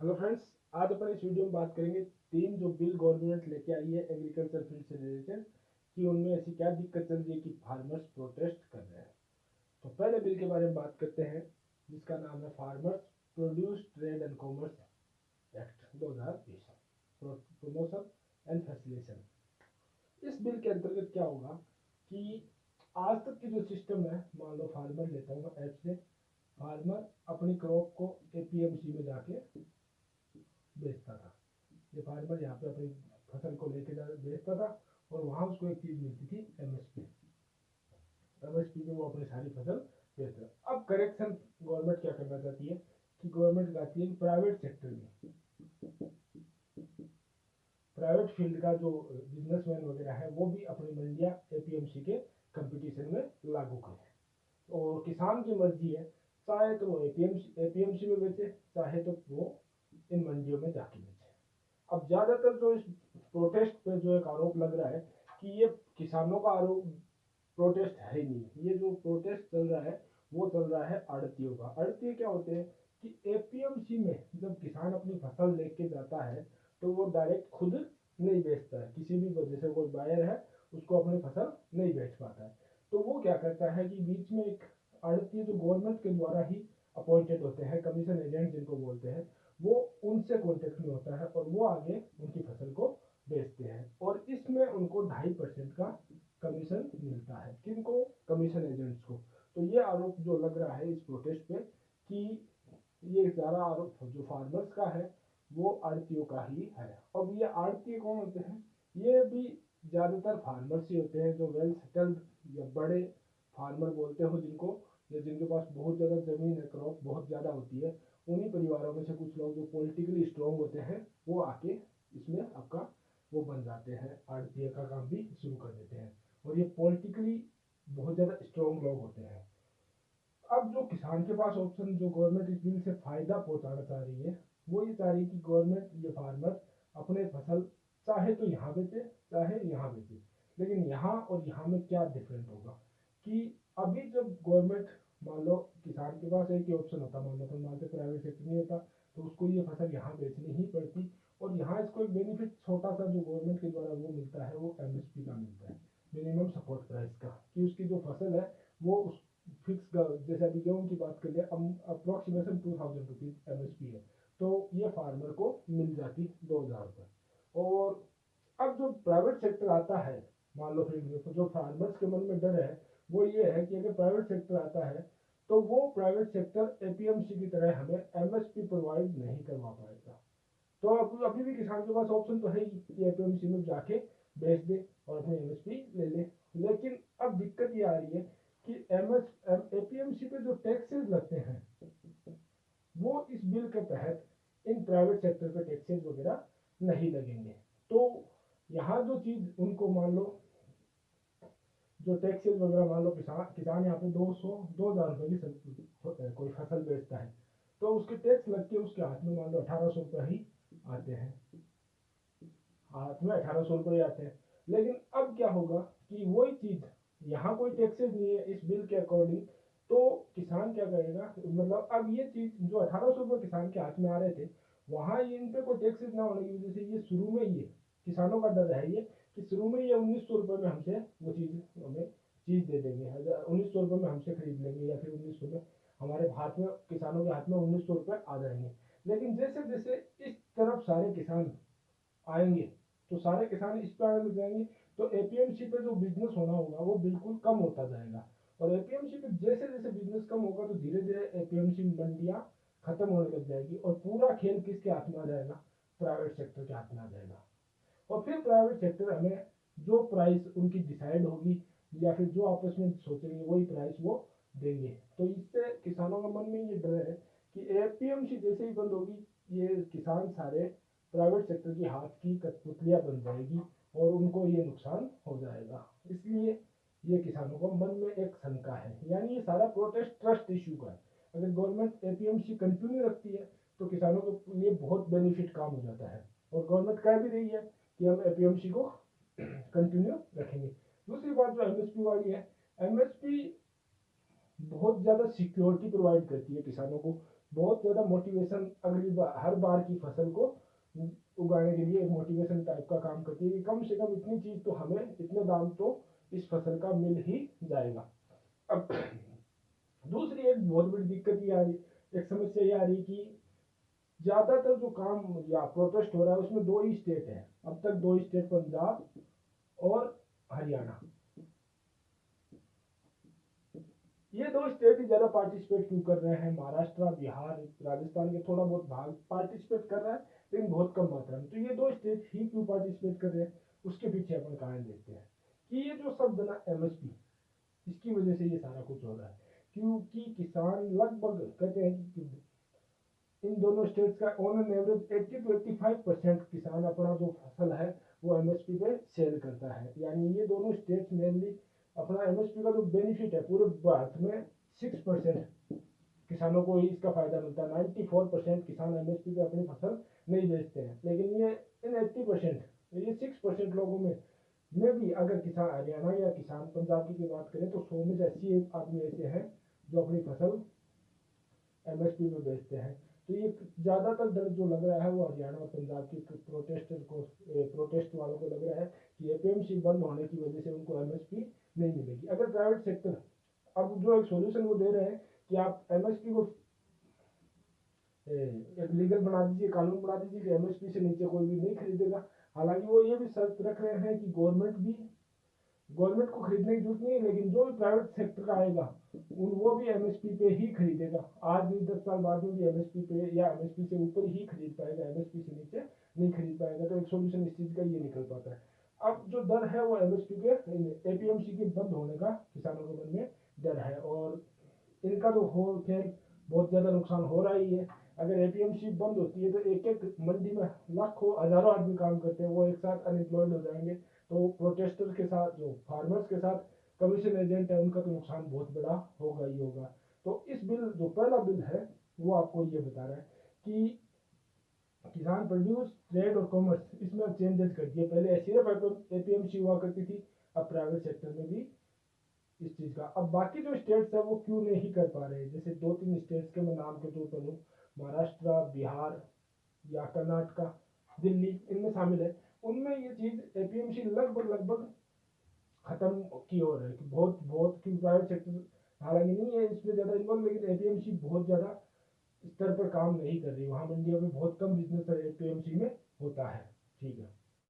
Hello friends, आज अपन इस video में बात करेंगे तीन जो बिल गवर्नमेंट लेके आई है एग्रीकल्चर फील्ड से रिलेटेड कि उनमें ऐसी क्या दिक्कत चल रही है कि फार्मर्स प्रोटेस्ट कर रहे हैं। तो पहले बिल के बारे में बात करते हैं जिसका नाम है farmers produce trade and commerce act 2020 promotion and facilitation. इस बिल के अंतर्गत क्या होगा कि आज तक की जो सिस्टम है, मान लो फार्मर लेता हूँ ऐप से, फार्मर अपनी क्रॉप को एपीएमसी में जाके बेचता था। ये फार्मर यहाँ पे अपनी फसल को लेके जा बेचता था और वहाँ उसको एक चीज मिलती थी एमएसपी। एमएसपी पे वो अपनी सारी फसल बेचता था। अब करेक्शन गवर्नमेंट क्या करना चाहती है कि गवर्नमेंट चाहती है कि प्राइवेट सेक्टर में, प्राइवेट फील्ड का जो बिजनेसमैन वगैरह है वो भी अपनी मंडियाँ एपीएमसी के कंपटीशन में लागू करें। और किसान की मर्जी है, चाहे तो वो एपीएमसी में बेचे, चाहे तो वो इन मंडियों में जाके बेचे। अब ज्यादातर जो इस प्रोटेस्ट पे जो एक आरोप लग रहा है कि ये किसानों का आरोप प्रोटेस्ट है ही नहीं, ये जो प्रोटेस्ट चल रहा है वो चल रहा है आड़तियों का। आड़ती क्या होते हैं कि एपीएमसी में जब किसान अपनी फसल लेके जाता है तो वो डायरेक्ट खुद नहीं बेचता है, किसी भी वजह से कोई बायर है उसको अपनी फसल नहीं बेच पाता है, तो वो क्या करता है कि बीच में एक आड़ती जो गवर्नमेंट के द्वारा ही अपॉइंटेड होते हैं, कमीशन एजेंट जिनको बोलते हैं, वो उनसे कॉन्टेक्ट में होता है और वो आगे उनकी फसल को बेचते हैं और इसमें उनको 2.5% का कमीशन मिलता है। किनको? कमीशन एजेंट्स को। तो ये आरोप जो लग रहा है इस प्रोटेस्ट पे कि ये सारा आरोप जो फार्मर्स का है वो आड़तियों का ही है। अब ये आड़ती कौन होते हैं? ये भी ज्यादातर फार्मर्स ही होते हैं जो वेल सेटल्ड या बड़े फार्मर बोलते हो जिनको, या जिनके पास बहुत ज़्यादा ज़मीन है, क्रॉप बहुत ज़्यादा होती है। उन्हीं परिवारों में से कुछ लोग जो पॉलिटिकली स्ट्रॉन्ग होते हैं वो आके इसमें आपका वो बन जाते हैं, आड़तिया का काम भी शुरू कर देते हैं और ये पॉलिटिकली बहुत ज़्यादा स्ट्रॉन्ग लोग होते हैं। अब जो किसान के पास ऑप्शन जो गवर्नमेंट इस बिल से फायदा पहुंचाना चाह रही है वो ये चाह रही है कि गवर्नमेंट ये फार्मर अपने फसल चाहे तो यहाँ बेचे चाहे यहाँ बेचे। लेकिन यहाँ और यहाँ में क्या डिफरेंट होगा कि अभी जब गवर्नमेंट, मान लो किसान के पास एक ही ऑप्शन होता, मान लो तो मान से प्राइवेट सेक्टर नहीं होता तो उसको ये फसल यहाँ बेचनी ही पड़ती। और यहाँ इसको एक बेनिफिट छोटा सा जो गवर्नमेंट के द्वारा वो मिलता है वो एमएसपी का मिलता है, मिनिमम सपोर्ट प्राइस का, कि उसकी जो फसल है वो उस फिक्स, जैसे अभी गेहूं की बात कर ले, अप्रोक्सीमेशन 2000 रुपीज एमएसपी है, तो ये फार्मर को मिल जाती 2000 रुपये। और अब जो प्राइवेट सेक्टर आता है, मान लो फिर तो जो फार्मर्स के मन में डर है वो ये है कि अगर प्राइवेट सेक्टर आता है तो वो प्राइवेट सेक्टर एपीएमसी की तरह हमें एमएसपी प्रोवाइड नहीं करवा पाएगा। तो अभी भी किसान के पास ऑप्शन तो है ही कि एपीएमसी में जाके बेच दे और अपनी एमएसपी ले ले। लेकिन अब दिक्कत ये आ रही है कि एपीएमसी पे जो टैक्सेस लगते हैं वो इस बिल के तहत इन प्राइवेट सेक्टर पे टैक्सेस वगैरह नहीं लगेंगे। तो यहाँ जो चीज उनको, मान लो जो टैक्सेस वगैरह, मान लो किसान यहाँ पे 2000 रुपये की कोई फसल बेचता है तो उसके टैक्स लग के उसके हाथ में मान लो 1800 रुपये ही आते हैं, हाथ में 1800 रुपये आते हैं। लेकिन अब क्या होगा कि वही चीज यहाँ कोई टैक्सेस नहीं है इस बिल के अकॉर्डिंग, तो किसान क्या करेगा, मतलब अब ये चीज जो 1800 रुपये किसान के हाथ में आ रहे थे वहां ये इन पे कोई टैक्सेस ना होने की वजह से ये शुरू में ही किसानों का डर है ये कि शुरू में ये 1900 रुपये में हमसे वो चीज हमें चीज दे देंगे, 1900 रुपये में हमसे खरीद लेंगे या फिर 1900 में हमारे हाथ में, किसानों के हाथ में 1900 रुपये आ जाएंगे। लेकिन जैसे जैसे इस तरफ सारे किसान आएंगे तो सारे किसान इस पर आने लग जाएंगे, तो एपीएमसी पे जो बिजनेस होना होगा वो बिल्कुल कम होता जाएगा। और एपीएमसी पे जैसे जैसे बिजनेस कम होगा तो धीरे धीरे एपीएमसी मंडियां खत्म होने लग जाएगी और पूरा खेल किसके हाथ में आ जाएगा? प्राइवेट सेक्टर के हाथ में आ जाएगा। और फिर प्राइवेट सेक्टर हमें जो प्राइस उनकी डिसाइड होगी या फिर जो आपस में सोचेंगे वही प्राइस वो देंगे। तो इससे किसानों के मन में ये डर है कि एपीएमसी जैसे ही बंद होगी ये किसान सारे प्राइवेट सेक्टर की हाथ की कठपुतलियां बन जाएगी और उनको ये नुकसान हो जाएगा। इसलिए ये किसानों को मन में एक शंका है, यानी ये सारा प्रोटेस्ट ट्रस्ट इश्यू का है। अगर गवर्नमेंट एपीएमसी कंटिन्यू रखती है तो किसानों के लिए बहुत बेनिफिट काम हो जाता है और गवर्नमेंट कह भी रही है कि हम एपीएमसी को कंटिन्यू रखेंगे। दूसरी बात जो एमएसपी वाली है, एमएसपी बहुत ज़्यादा सिक्योरिटी प्रोवाइड करती है किसानों को। बहुत ज़्यादा मोटिवेशन अगली बार हर बार की फसल को उगाने के लिए एक मोटिवेशन टाइप का काम करती है कि कम से कम इतनी चीज़ तो हमें, इतने दाम तो इस फसल का मिल ही जाएगा। अब दूसरी एक बहुत बड़ी दिक्कत ये आ रही, एक समस्या ये आ रही कि ज़्यादातर जो काम या प्रोटेस्ट हो रहा है उसमें दो ही स्टेट है, अब तक दो ही स्टेट, पंजाब और हरियाणा। ये दो स्टेट ही ज़्यादा पार्टिसिपेट क्यों कर रहे हैं? महाराष्ट्र, बिहार, राजस्थान के थोड़ा बहुत भाग पार्टिसिपेट कर रहा है लेकिन बहुत कम मात्रा में। तो ये दो स्टेट ही क्यों पार्टिसिपेट कर रहे हैं, उसके पीछे अपन कारण देखते हैं कि ये जो सब बना एमएसपी, इसकी वजह से ये सारा कुछ हो रहा है। क्योंकि किसान लगभग कहते हैं कि इन दोनों स्टेट्स का ऑन एन एवरेज 80 to 85% किसान अपना जो फसल है वो एमएसपी पे सेल करता है। यानी ये दोनों स्टेट्स मेनली अपना एमएसपी का जो बेनिफिट है पूरे भारत में 6% किसानों को ही इसका फायदा मिलता है। 94% किसान एमएसपी पे अपनी फसल नहीं बेचते हैं, लेकिन ये इन 80%, ये 6% लोगों में भी अगर किसान हरियाणा या किसान पंजाब की बात करें तो 100 में से 80 आदमी ऐसे हैं जो अपनी फसल एमएसपी में बेचते हैं। तो ये ज़्यादातर डर जो लग रहा है वो हरियाणा और पंजाब की प्रोटेस्ट वालों को लग रहा है कि एपीएमसी बंद होने की वजह से उनको एमएसपी नहीं मिलेगी। अगर प्राइवेट सेक्टर अब जो एक सॉल्यूशन वो दे रहे हैं कि आप एमएसपी को एक लीगल बना दीजिए, कानून बना दीजिए कि एमएसपी से नीचे कोई भी नहीं खरीदेगा। हालांकि वो ये भी शर्त रख रहे हैं कि गवर्नमेंट को खरीदने की जरूरत नहीं है, लेकिन जो भी प्राइवेट सेक्टर का आएगा वो भी एमएसपी पे ही खरीदेगा। आज भी 10 साल बाद में भी एमएसपी पे या एमएसपी से ऊपर ही खरीद पाएगा, एमएसपी से नीचे नहीं खरीद पाएगा। तो एक सोल्यूशन इस चीज का ये निकल पाता है। अब जो डर है वो एमएसपी के एपीएमसी के बंद होने का किसानों के मन में डर है, और इनका तो हो खैर बहुत ज़्यादा नुकसान हो रहा ही है। अगर एपीएमसी बंद होती है तो एक एक मंडी में लाखों हजारों आदमी काम करते हैं, वो एक साथ अनएम्प्लॉयड हो जाएंगे। तो प्रोटेस्टर के साथ, जो फार्मर्स के साथ कमीशन एजेंट है, उनका तो नुकसान बहुत बड़ा होगा ही होगा। तो इस बिल, जो पहला बिल है वो आपको ये बता रहा है कि किसान प्रोड्यूस ट्रेड और कॉमर्स, इसमें चेंजेस कर दिए। पहले सिर्फ एपीएमसी हुआ करती थी, अब प्राइवेट सेक्टर में भी इस चीज का। अब बाकी जो स्टेट्स है वो क्यों नहीं कर पा रहे, जैसे 2-3 स्टेट्स के मैं नाम के तौर पर लूँ, महाराष्ट्र, बिहार या कर्नाटका, दिल्ली इनमें शामिल है। उनमें ये चीज एपीएमसी लगभग खत्म की ओर है कि बहुत बहुत की प्राइवेट सेक्टर हालांकि नहीं है इसमें ज्यादा इन्वॉल्व, लेकिन एपीएमसी बहुत ज्यादा स्तर पर काम नहीं कर रही। वहाँ मंडियों में बहुत कम बिजनेस एपीएमसी में होता है। ठीक है।